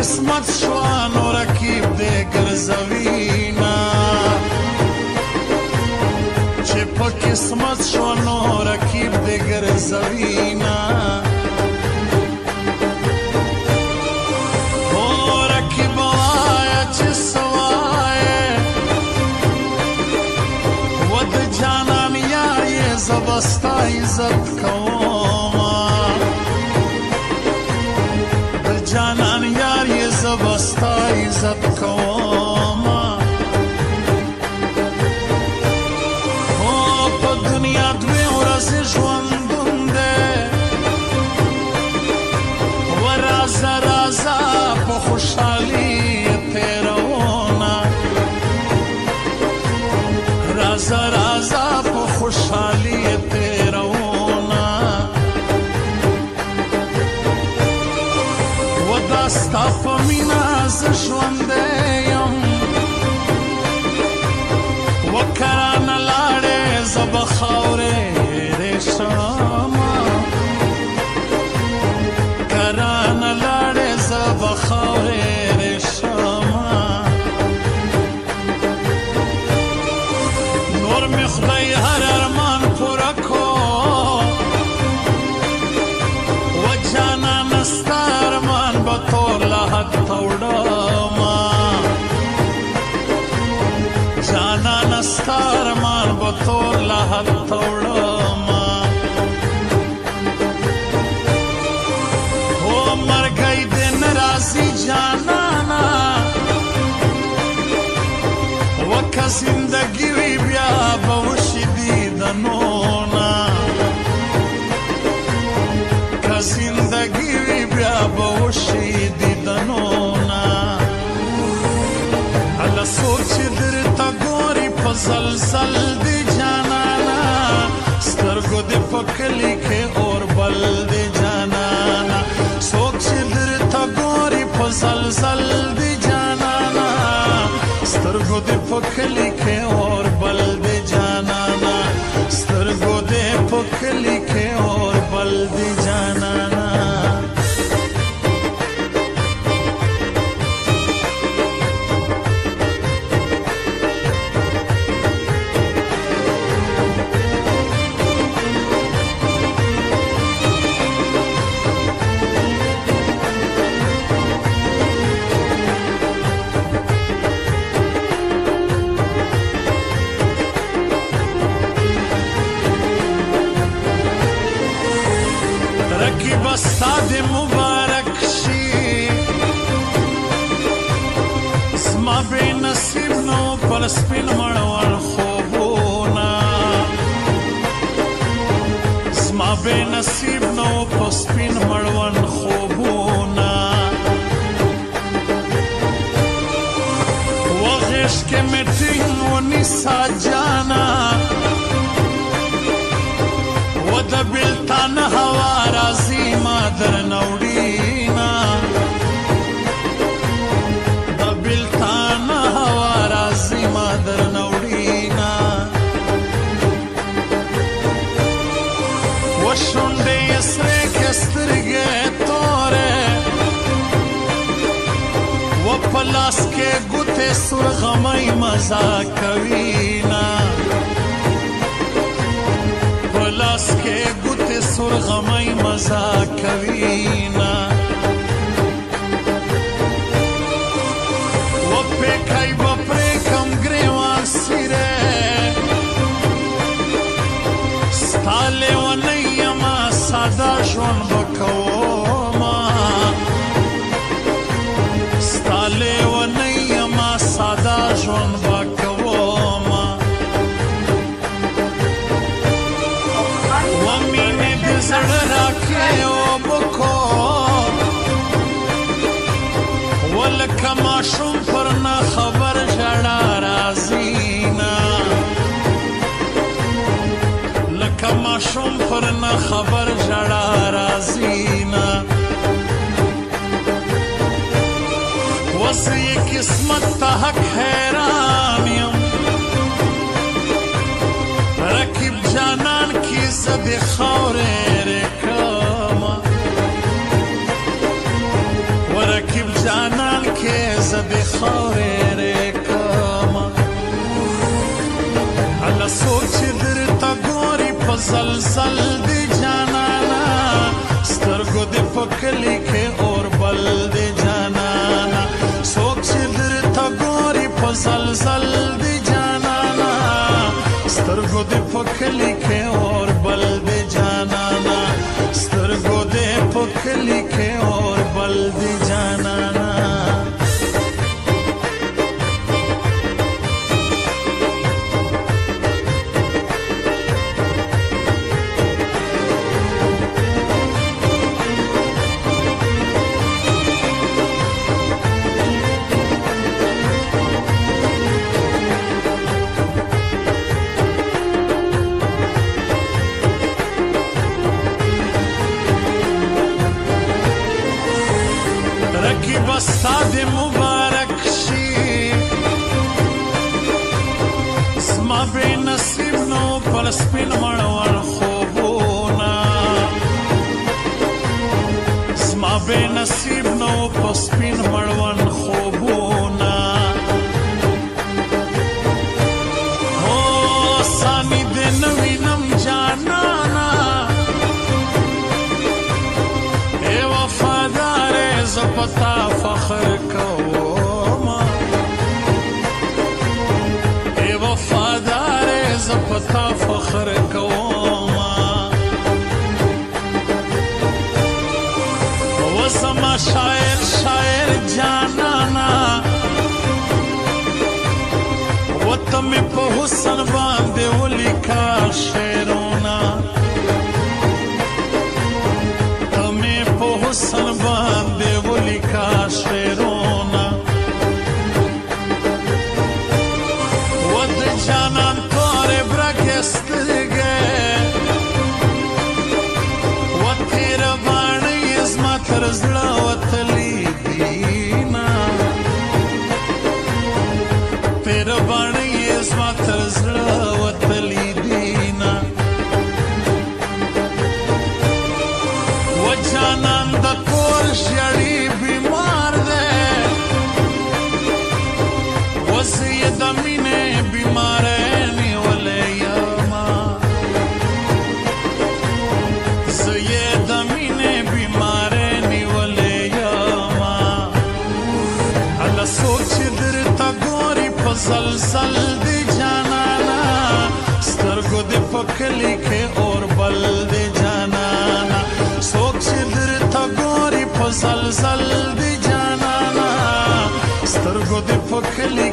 قسمت شوا نو رکیب دې ګرځوینا چې په قسمت شوا نو رکیب دې ګرځوینا او رکیب وایا چې سوای ود جانان یار یې زبستا عزت کوما جانان یار یې زبستا عزت کوما او په دنیا دوی ورځې ژوندون دی و رازه رازه په خوشحالي تېرومه رازه رازه په خوشحالي تېرومه ستا په مینا زه ژوندی یم وکرانه لاړې زه به خاورې ریشمه کرانه لاړې زه به خاورې ریشمه نور مې خدای هر ارمان پوره کو و جانانه ستا ارمان به تور لحد توړمه جانانه ستا ارمان به تور لحد توړمه هو مرګی دې نه راځي جانانه وکه زندګي وي بیا به وشي دیدنونه که زندګي وي بیا به وشي دیدنونه هله څوک چې درته ګوري په زلزل دی جانانه سترګو دې په کلي کې اور بل دی جانانه څوک چې درته ګوري په زلزل دی جانانه سترګو دې په کلي کې اور بل دی جانانه سترګو دې په کلي کې اور بل دی جانانه رکیب ستا دې مبارک شي زما بې نصیب نو پر سپین مړوند خوبونه زما بې نصیب نو په سپین مړوند خوبونه و غیږ کې مې ټینګ ونیسه جانه و د بېلتان هوا راځي ما درنه وړينه د بېلتان هوا راځي ما درنه وړينه و شونډې یې سرې کړې سترګې تورې و په لاس کې ګوتې سورغمۍ مزه کوینه لاس کې ګوتې سورغمۍ مزه کوینه و پیکی به پرېږدم ګرېوان سیرې ستا لیونۍ یمه ساده ژوند به کومه ستا لیونۍ یمه ساده ژوند به کومه زړه راکړې اوبه کو ولکه ماشوم پر نه خبر ژړا راځي نه لکه ماشوم پر نه خبر ژړا راځي نه اوس یې قسمت ته حق حیران یم رکیب جانان کی زد خاورې رکما ورکیب جانان د خاورې کما الله سوچ درته ګوري په زلزل د جانانا سترګو د پکلی کې اور بل د جانانا سوچ درته ګوري په زلزل د جانانا سترګو د پکلی کې اور بل د جانانا سترګو د پکلی کې اور بل د جانانا بستاد مبارک شي زما بے نصیب نو پر سپین مړوال خوبونا زما بے نصیب نو پر سپین مړوال خوبونا او سانی د نوینم جانانا اے وفادار زپتا فخر کوما اے وفادار زپتا فخر کوما وزما شاعر شاعر جانانا وتم په حسن باندې ولیکا شعرونه تمه په حسن باندې ولیکا شعرونه ود جانان تور برګسترګه و تیر باندې زما تر زړه وتلی دینا تیر باندې زما تر زړه وتلی دینا و جانان د کور شړی بیمار ده وسې د مینې بیمار نه ولې یما زې د مینې بیمار نه ولې یما الله سوچ درته ګوري په زلزل د جانانا سترګو د پکلی کې اور بل د جانانا سوچ درته ګوري په زلزل د جانانا سترګو د پکلی